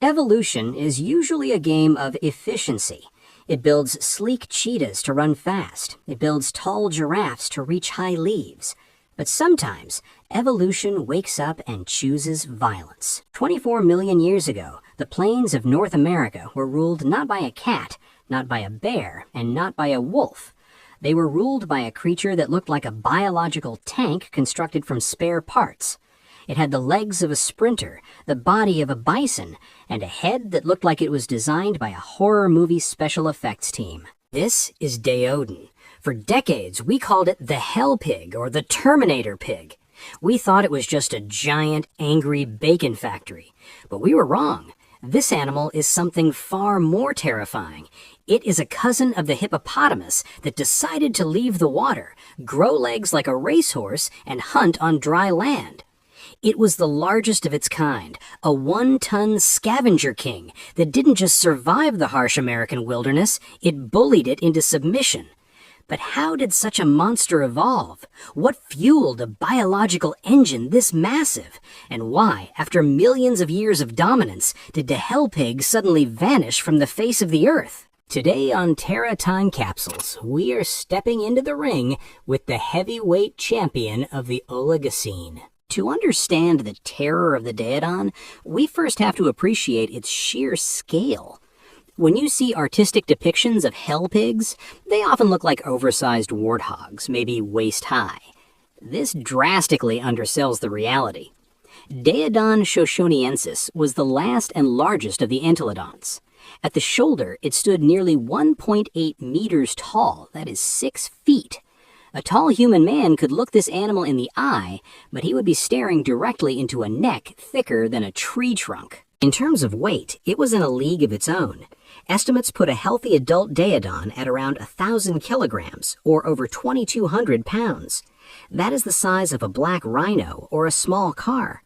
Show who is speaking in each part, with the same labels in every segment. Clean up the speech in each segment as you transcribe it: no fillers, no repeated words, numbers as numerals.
Speaker 1: Evolution is usually a game of efficiency. It builds sleek cheetahs to run fast. It builds tall giraffes to reach high leaves. But sometimes, evolution wakes up and chooses violence. 24 million years ago, the plains of North America were ruled not by a cat, not by a bear, and not by a wolf. They were ruled by a creature that looked like a biological tank constructed from spare parts. It had the legs of a sprinter, the body of a bison, and a head that looked like it was designed by a horror movie special effects team. This is Deoden. For decades, we called it the Hell Pig or the Terminator Pig. We thought it was just a giant, angry bacon factory. But we were wrong. This animal is something far more terrifying. It is a cousin of the hippopotamus that decided to leave the water, grow legs like a racehorse, and hunt on dry land. It was the largest of its kind, a 1-ton scavenger king that didn't just survive the harsh American wilderness, it bullied it into submission. But how did such a monster evolve? What fueled a biological engine this massive? And why, after millions of years of dominance, did the Hell Pig suddenly vanish from the face of the earth? Today on Terra Time Capsules, we are stepping into the ring with the heavyweight champion of the Oligocene. To understand the terror of the Deoden, we first have to appreciate its sheer scale. When you see artistic depictions of hell pigs, they often look like oversized warthogs, maybe waist-high. This drastically undersells the reality. Deoden shoshoniensis was the last and largest of the entelodonts. At the shoulder, it stood nearly 1.8 meters tall, that is 6 feet. A tall human man could look this animal in the eye, but he would be staring directly into a neck thicker than a tree trunk. In terms of weight, it was in a league of its own. Estimates put a healthy adult Deoden at around 1,000 kilograms, or over 2,200 pounds. That is the size of a black rhino or a small car.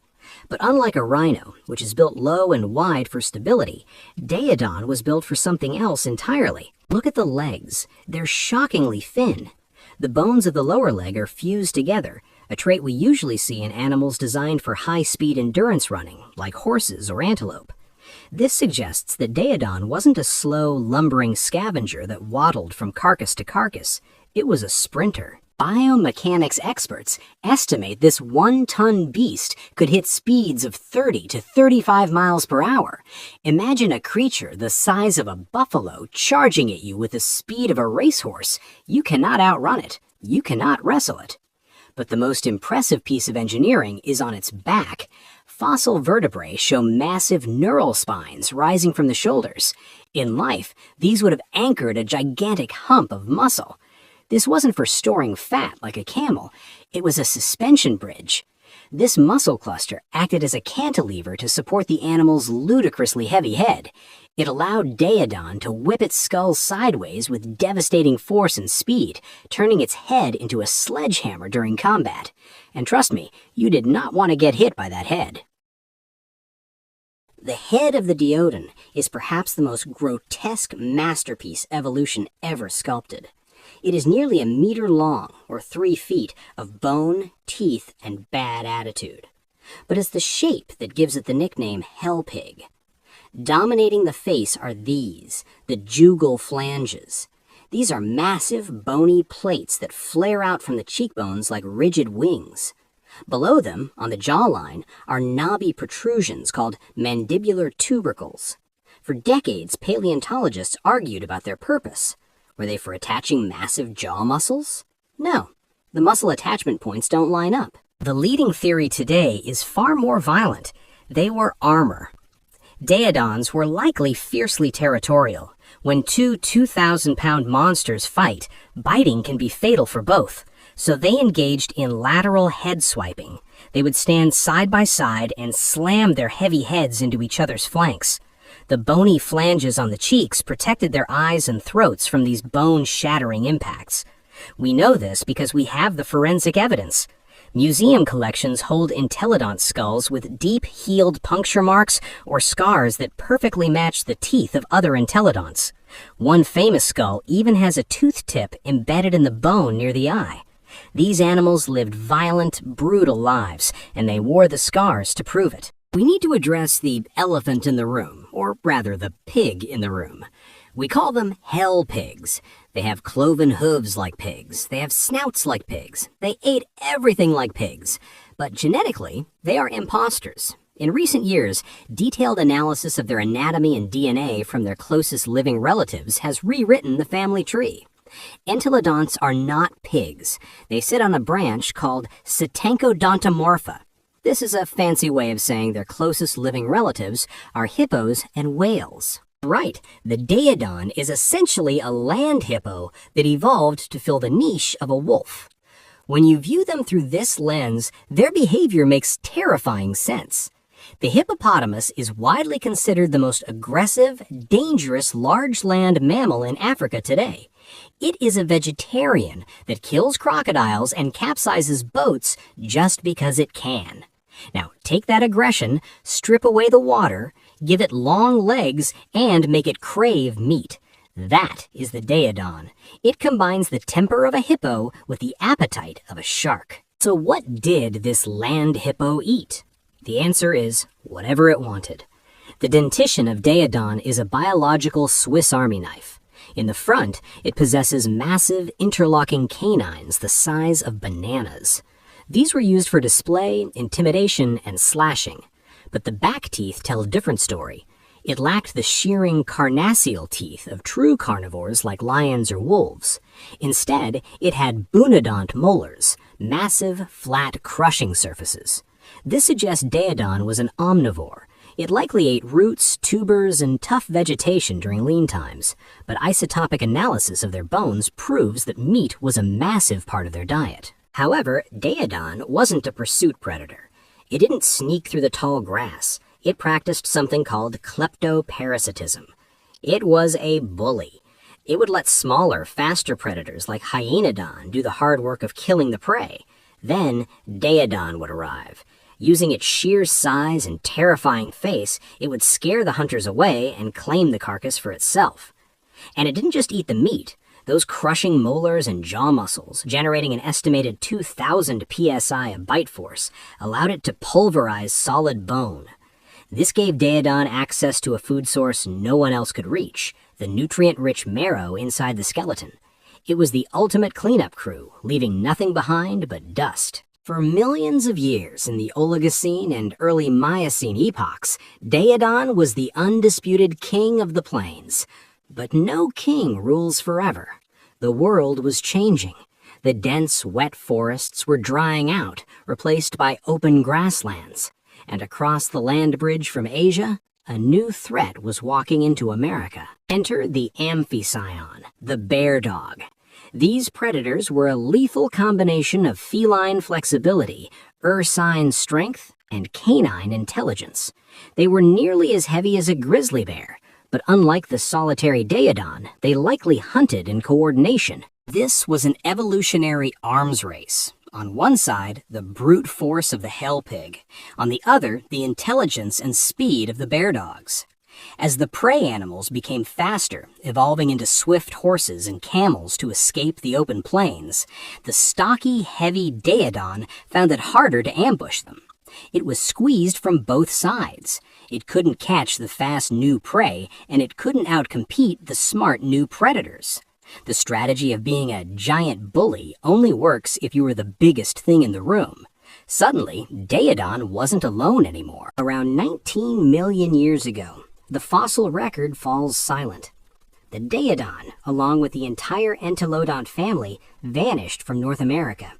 Speaker 1: But unlike a rhino, which is built low and wide for stability, Deoden was built for something else entirely. Look at the legs. They're shockingly thin. The bones of the lower leg are fused together, a trait we usually see in animals designed for high-speed endurance running, like horses or antelope. This suggests that Deoden wasn't a slow, lumbering scavenger that waddled from carcass to carcass. It was a sprinter. Biomechanics experts estimate this 1-ton beast could hit speeds of 30 to 35 miles per hour. Imagine a creature the size of a buffalo charging at you with the speed of a racehorse. You cannot outrun it. You cannot wrestle it. But the most impressive piece of engineering is on its back. Fossil vertebrae show massive neural spines rising from the shoulders. In life, these would have anchored a gigantic hump of muscle. This wasn't for storing fat like a camel. It was a suspension bridge. This muscle cluster acted as a cantilever to support the animal's ludicrously heavy head. It allowed Deoden to whip its skull sideways with devastating force and speed, turning its head into a sledgehammer during combat. And trust me, you did not want to get hit by that head. The head of the Deoden is perhaps the most grotesque masterpiece evolution ever sculpted. It is nearly a meter long, or 3 feet, of bone, teeth, and bad attitude. But it's the shape that gives it the nickname Hell Pig. Dominating the face are these, the jugal flanges. These are massive, bony plates that flare out from the cheekbones like rigid wings. Below them, on the jawline, are knobby protrusions called mandibular tubercles. For decades, paleontologists argued about their purpose. Were they for attaching massive jaw muscles? No, the muscle attachment points don't line up. The leading theory today is far more violent. They were armor. Deodons were likely fiercely territorial. When two 2,000-pound monsters fight, biting can be fatal for both. So they engaged in lateral head swiping. They would stand side by side and slam their heavy heads into each other's flanks. The bony flanges on the cheeks protected their eyes and throats from these bone-shattering impacts. We know this because we have the forensic evidence. Museum collections hold entelodont skulls with deep-healed puncture marks or scars that perfectly match the teeth of other entelodonts. One famous skull even has a tooth tip embedded in the bone near the eye. These animals lived violent, brutal lives, and they wore the scars to prove it. We need to address the elephant in the room, or rather the pig in the room. We call them hell pigs. They have cloven hooves like pigs. They have snouts like pigs. They ate everything like pigs. But genetically, they are imposters. In recent years, detailed analysis of their anatomy and DNA from their closest living relatives has rewritten the family tree. Entelodonts are not pigs. They sit on a branch called Setencodontomorpha. This is a fancy way of saying their closest living relatives are hippos and whales. Right, the Daeodon is essentially a land hippo that evolved to fill the niche of a wolf. When you view them through this lens, their behavior makes terrifying sense. The hippopotamus is widely considered the most aggressive, dangerous large land mammal in Africa today. It is a vegetarian that kills crocodiles and capsizes boats just because it can. Now, take that aggression, strip away the water, give it long legs, and make it crave meat. That is the Daeodon. It combines the temper of a hippo with the appetite of a shark. So what did this land hippo eat? The answer is whatever it wanted. The dentition of Daeodon is a biological Swiss Army knife. In the front, it possesses massive interlocking canines the size of bananas. These were used for display, intimidation, and slashing. But the back teeth tell a different story. It lacked the shearing carnassial teeth of true carnivores like lions or wolves. Instead, it had bunodont molars, massive, flat, crushing surfaces. This suggests Daeodon was an omnivore. It likely ate roots, tubers, and tough vegetation during lean times, but isotopic analysis of their bones proves that meat was a massive part of their diet. However, Daeodon wasn't a pursuit predator. It didn't sneak through the tall grass. It practiced something called kleptoparasitism. It was a bully. It would let smaller, faster predators like Hyaenodon do the hard work of killing the prey. Then, Daeodon would arrive. Using its sheer size and terrifying face, it would scare the hunters away and claim the carcass for itself. And it didn't just eat the meat. Those crushing molars and jaw muscles, generating an estimated 2,000 psi of bite force, allowed it to pulverize solid bone. This gave Daeodon access to a food source no one else could reach, the nutrient-rich marrow inside the skeleton. It was the ultimate cleanup crew, leaving nothing behind but dust. For millions of years in the Oligocene and early Miocene epochs, Daeodon was the undisputed king of the plains. But no king rules forever. The world was changing. The dense, wet forests were drying out, replaced by open grasslands. And across the land bridge from Asia, a new threat was walking into America. Enter the Amphiscion, the bear dog. These predators were a lethal combination of feline flexibility, ursine strength, and canine intelligence. They were nearly as heavy as a grizzly bear, but unlike the solitary Daeodon, they likely hunted in coordination. This was an evolutionary arms race. On one side, the brute force of the hell pig. On the other, the intelligence and speed of the bear dogs. As the prey animals became faster, evolving into swift horses and camels to escape the open plains, the stocky, heavy Daeodon found it harder to ambush them. It was squeezed from both sides. It couldn't catch the fast new prey, and it couldn't outcompete the smart new predators. The strategy of being a giant bully only works if you are the biggest thing in the room. Suddenly, Daeodon wasn't alone anymore. Around 19 million years ago, the fossil record falls silent. The Daeodon, along with the entire Entelodont family, vanished from North America.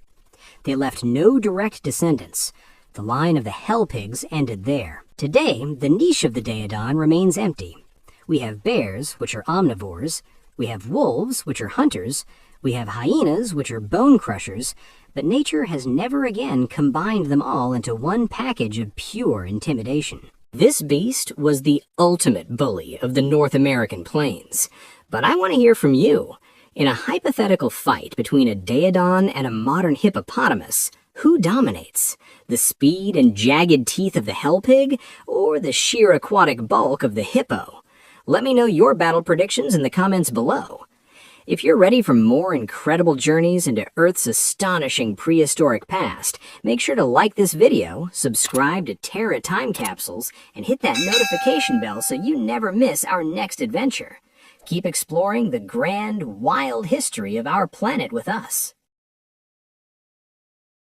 Speaker 1: They left no direct descendants. The line of the hell pigs ended there. Today, the niche of the Daeodon remains empty. We have bears, which are omnivores. We have wolves, which are hunters. We have hyenas, which are bone crushers. But nature has never again combined them all into one package of pure intimidation. This beast was the ultimate bully of the North American plains. But I want to hear from you. In a hypothetical fight between a Daeodon and a modern hippopotamus, who dominates? The speed and jagged teeth of the hell pig, or the sheer aquatic bulk of the hippo? Let me know your battle predictions in the comments below. If you're ready for more incredible journeys into Earth's astonishing prehistoric past, make sure to like this video, subscribe to Terra Time Capsules, and hit that notification bell so you never miss our next adventure. Keep exploring the grand, wild history of our planet with us.